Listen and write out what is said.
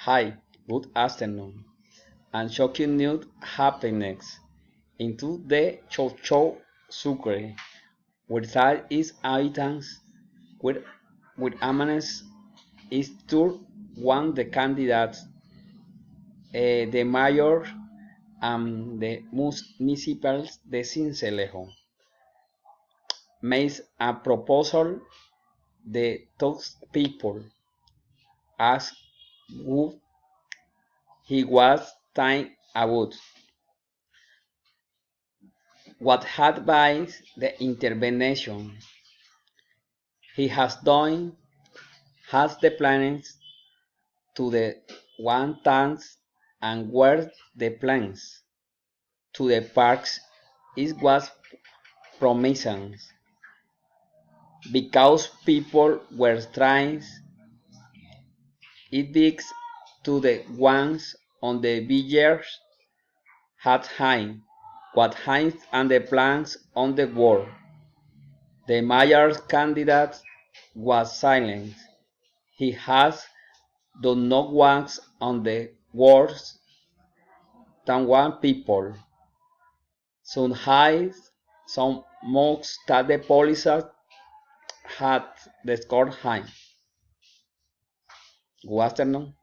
Hi, good afternoon. And shocking news happened next. Into the Chocho Sucre, where that is inhabitants with Amanes is to one the candidates, the mayor and the municipals de Cincelejo made a proposal the those people asked who he was thinking about. What had been the intervention he has done has the plans to the one tanks and where the plans to the parks it was promising because people were trying it big to the ones on the beaches had high what hints and the plans on the wall. The mayor's candidate was silent. He has done no once on the words than one people. Some highs, some mocks that the police had the score high. Good afternoon.